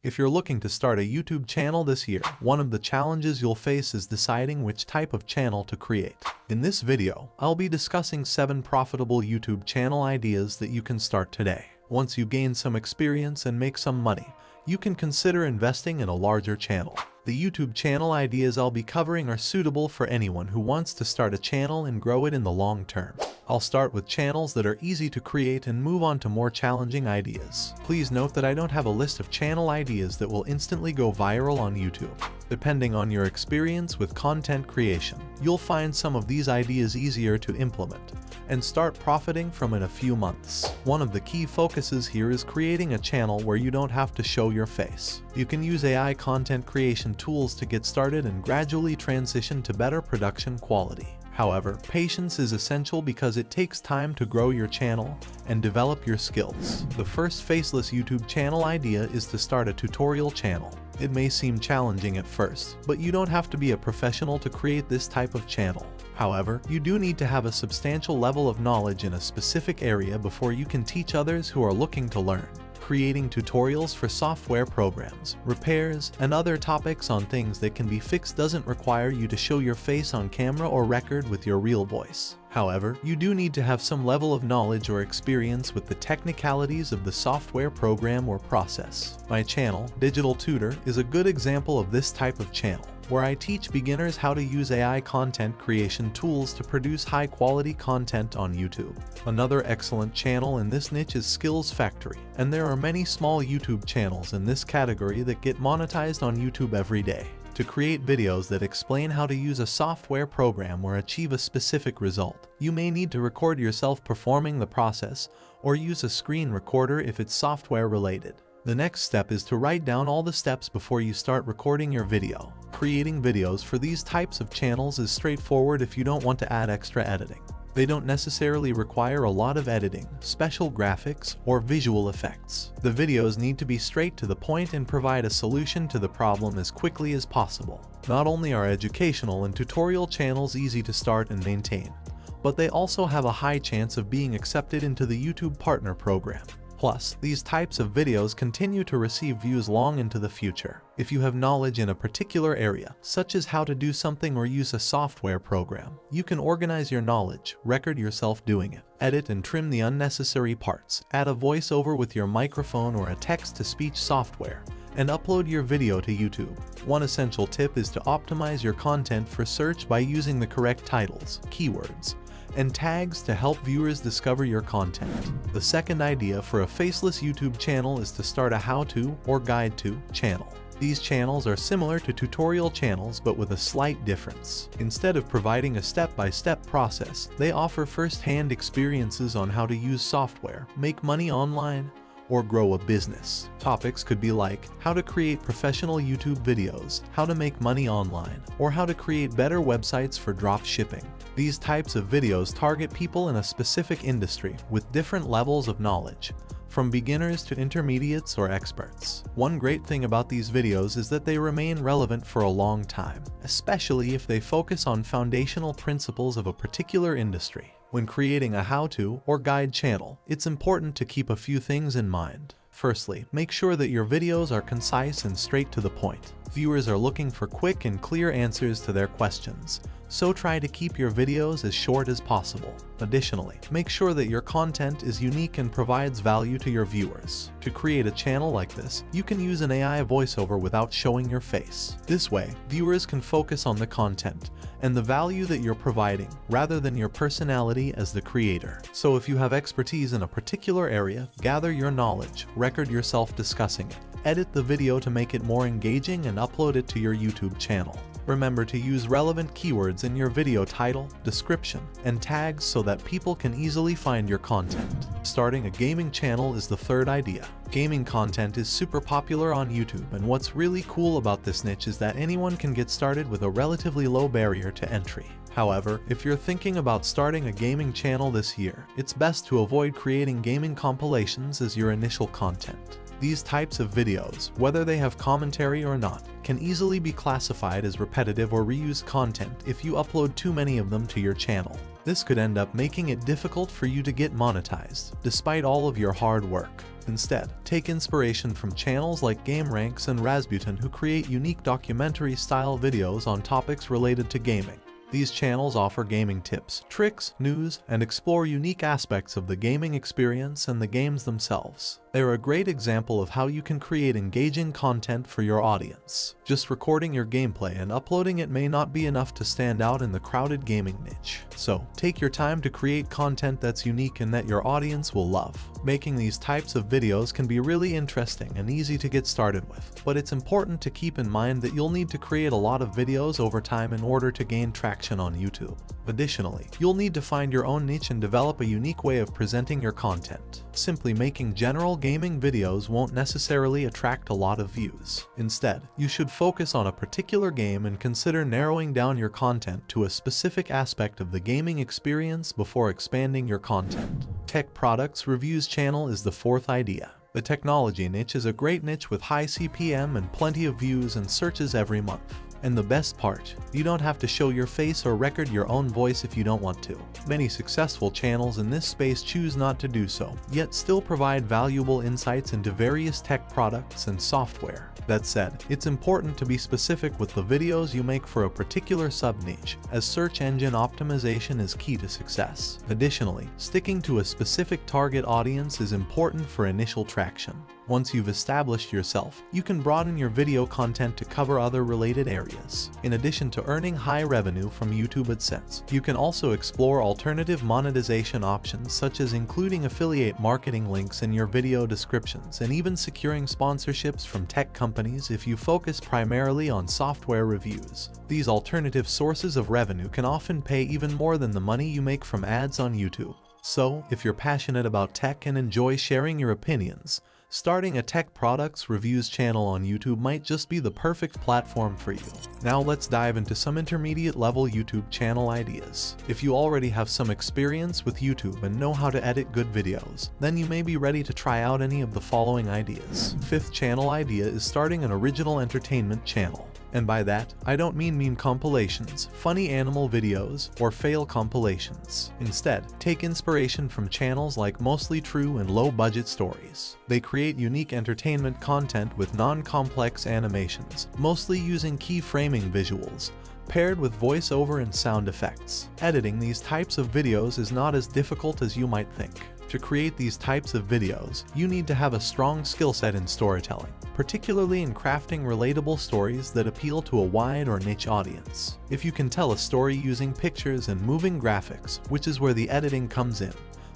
If you're looking to start a YouTube channel this year, one of the challenges you'll face is deciding which type of channel to create. In this video, I'll be discussing 7 profitable YouTube channel ideas that you can start today. Once you gain some experience and make some money, you can consider investing in a larger channel. The YouTube channel ideas I'll be covering are suitable for anyone who wants to start a channel and grow it in the long term. I'll start with channels that are easy to create and move on to more challenging ideas. Please note that I don't have a list of channel ideas that will instantly go viral on YouTube. Depending on your experience with content creation, you'll find some of these ideas easier to implement and start profiting from in a few months. One of the key focuses here is creating a channel where you don't have to show your face. You can use AI content creation tools to get started and gradually transition to better production quality. However, patience is essential because it takes time to grow your channel and develop your skills. The first faceless YouTube channel idea is to start a tutorial channel. It may seem challenging at first, but you don't have to be a professional to create this type of channel. However, you do need to have a substantial level of knowledge in a specific area before you can teach others who are looking to learn. Creating tutorials for software programs, repairs, and other topics on things that can be fixed doesn't require you to show your face on camera or record with your real voice. However, you do need to have some level of knowledge or experience with the technicalities of the software program or process. My channel, Digital Tutor, is a good example of this type of channel, where I teach beginners how to use AI content creation tools to produce high-quality content on YouTube. Another excellent channel in this niche is Skills Factory, and there are many small YouTube channels in this category that get monetized on YouTube every day. To create videos that explain how to use a software program or achieve a specific result, you may need to record yourself performing the process or use a screen recorder if it's software related. The next step is to write down all the steps before you start recording your video. Creating videos for these types of channels is straightforward if you don't want to add extra editing. They don't necessarily require a lot of editing, special graphics, or visual effects. The videos need to be straight to the point and provide a solution to the problem as quickly as possible. Not only are educational and tutorial channels easy to start and maintain, but they also have a high chance of being accepted into the YouTube Partner Program. Plus, these types of videos continue to receive views long into the future. If you have knowledge in a particular area, such as how to do something or use a software program, you can organize your knowledge, record yourself doing it, edit and trim the unnecessary parts, add a voiceover with your microphone or a text-to-speech software, and upload your video to YouTube. One essential tip is to optimize your content for search by using the correct titles, keywords, and tags to help viewers discover your content. The second idea for a faceless YouTube channel is to start a how-to or guide-to channel. These channels are similar to tutorial channels but with a slight difference. Instead of providing a step-by-step process, they offer first-hand experiences on how to use software, make money online, or grow a business. Topics could be like how to create professional YouTube videos, how to make money online, or how to create better websites for drop shipping. These types of videos target people in a specific industry with different levels of knowledge, from beginners to intermediates or experts. One great thing about these videos is that they remain relevant for a long time, especially if they focus on foundational principles of a particular industry. When creating a how-to or guide channel, it's important to keep a few things in mind. Firstly, make sure that your videos are concise and straight to the point. Viewers are looking for quick and clear answers to their questions, so try to keep your videos as short as possible. Additionally, make sure that your content is unique and provides value to your viewers. To create a channel like this, you can use an AI voiceover without showing your face. This way, viewers can focus on the content and the value that you're providing rather than your personality as the creator. So if you have expertise in a particular area, gather your knowledge, record yourself discussing it, edit the video to make it more engaging, and upload it to your YouTube channel. Remember to use relevant keywords in your video title, description, and tags so that people can easily find your content. Starting a gaming channel is the third idea. Gaming content is super popular on YouTube, and what's really cool about this niche is that anyone can get started with a relatively low barrier to entry. However, if you're thinking about starting a gaming channel this year, it's best to avoid creating gaming compilations as your initial content. These types of videos, whether they have commentary or not, can easily be classified as repetitive or reused content if you upload too many of them to your channel. This could end up making it difficult for you to get monetized, despite all of your hard work. Instead, take inspiration from channels like GameRanks and Rasputin, who create unique documentary-style videos on topics related to gaming. These channels offer gaming tips, tricks, news, and explore unique aspects of the gaming experience and the games themselves. They're a great example of how you can create engaging content for your audience. Just recording your gameplay and uploading it may not be enough to stand out in the crowded gaming niche. So, take your time to create content that's unique and that your audience will love. Making these types of videos can be really interesting and easy to get started with, but it's important to keep in mind that you'll need to create a lot of videos over time in order to gain traction on YouTube. Additionally, you'll need to find your own niche and develop a unique way of presenting your content. Simply making general gaming videos won't necessarily attract a lot of views. Instead, you should focus on a particular game and consider narrowing down your content to a specific aspect of the gaming experience before expanding your content. Tech Products Reviews channel is the fourth idea. The technology niche is a great niche with high CPM and plenty of views and searches every month. And the best part, you don't have to show your face or record your own voice if you don't want to. Many successful channels in this space choose not to do so, yet still provide valuable insights into various tech products and software. That said, it's important to be specific with the videos you make for a particular sub-niche, as search engine optimization is key to success. Additionally, sticking to a specific target audience is important for initial traction. Once you've established yourself, you can broaden your video content to cover other related areas. In addition to earning high revenue from YouTube AdSense, you can also explore alternative monetization options such as including affiliate marketing links in your video descriptions and even securing sponsorships from tech companies if you focus primarily on software reviews. These alternative sources of revenue can often pay even more than the money you make from ads on YouTube. So, if you're passionate about tech and enjoy sharing your opinions, starting a Tech Products Reviews channel on YouTube might just be the perfect platform for you. Now let's dive into some intermediate level YouTube channel ideas. If you already have some experience with YouTube and know how to edit good videos, then you may be ready to try out any of the following ideas. Fifth channel idea is starting an original entertainment channel. And by that, I don't mean meme compilations, funny animal videos, or fail compilations. Instead, take inspiration from channels like Mostly True and Low Budget Stories. They create unique entertainment content with non-complex animations, mostly using keyframing visuals, paired with voiceover and sound effects. Editing these types of videos is not as difficult as you might think. To create these types of videos, you need to have a strong skill set in storytelling, particularly in crafting relatable stories that appeal to a wide or niche audience. If you can tell a story using pictures and moving graphics, which is where the editing comes in,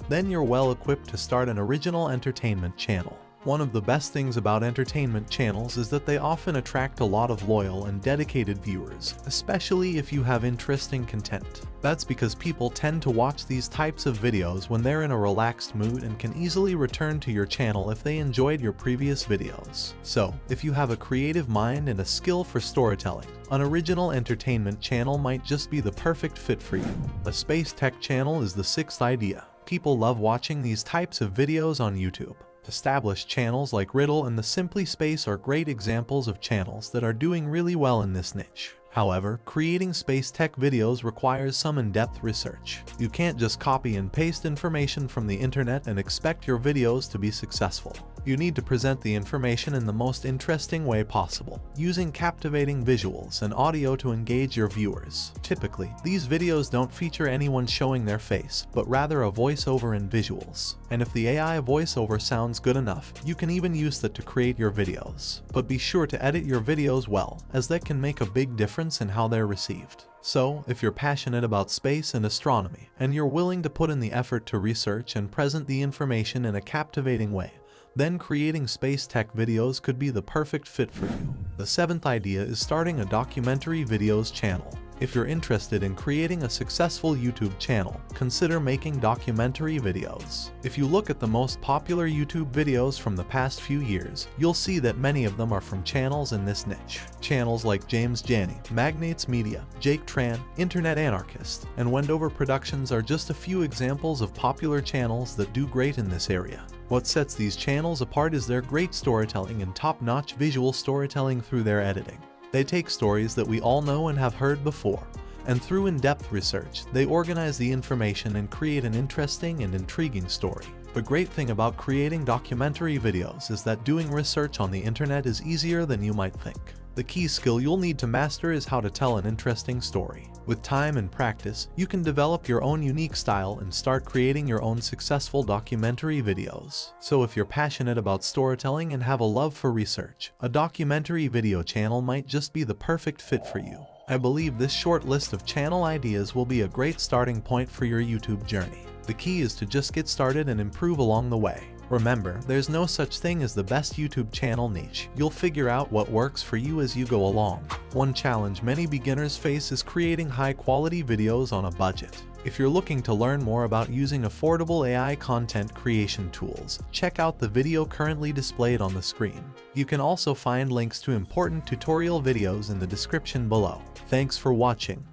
then you're well equipped to start an original entertainment channel. One of the best things about entertainment channels is that they often attract a lot of loyal and dedicated viewers, especially if you have interesting content. That's because people tend to watch these types of videos when they're in a relaxed mood and can easily return to your channel if they enjoyed your previous videos. So, if you have a creative mind and a skill for storytelling, an original entertainment channel might just be the perfect fit for you. A space tech channel is the sixth idea. People love watching these types of videos on YouTube. Established channels like Riddle and the Simply Space are great examples of channels that are doing really well in this niche. However, creating space tech videos requires some in-depth research. You can't just copy and paste information from the internet and expect your videos to be successful. You need to present the information in the most interesting way possible, using captivating visuals and audio to engage your viewers. Typically, these videos don't feature anyone showing their face, but rather a voiceover and visuals. And if the AI voiceover sounds good enough, you can even use that to create your videos. But be sure to edit your videos well, as that can make a big difference in how they're received. So, if you're passionate about space and astronomy, and you're willing to put in the effort to research and present the information in a captivating way, then creating space tech videos could be the perfect fit for you. The seventh idea is starting a documentary videos channel. If you're interested in creating a successful YouTube channel, consider making documentary videos. If you look at the most popular YouTube videos from the past few years, you'll see that many of them are from channels in this niche. Channels like James Janney, Magnates Media, Jake Tran, Internet Anarchist, and Wendover Productions are just a few examples of popular channels that do great in this area. What sets these channels apart is their great storytelling and top-notch visual storytelling through their editing. They take stories that we all know and have heard before, and through in-depth research, they organize the information and create an interesting and intriguing story. The great thing about creating documentary videos is that doing research on the internet is easier than you might think. The key skill you'll need to master is how to tell an interesting story. With time and practice, you can develop your own unique style and start creating your own successful documentary videos. So if you're passionate about storytelling and have a love for research, a documentary video channel might just be the perfect fit for you. I believe this short list of channel ideas will be a great starting point for your YouTube journey. The key is to just get started and improve along the way. Remember, there's no such thing as the best YouTube channel niche. You'll figure out what works for you as you go along. One challenge many beginners face is creating high-quality videos on a budget. If you're looking to learn more about using affordable AI content creation tools, check out the video currently displayed on the screen. You can also find links to important tutorial videos in the description below. Thanks for watching.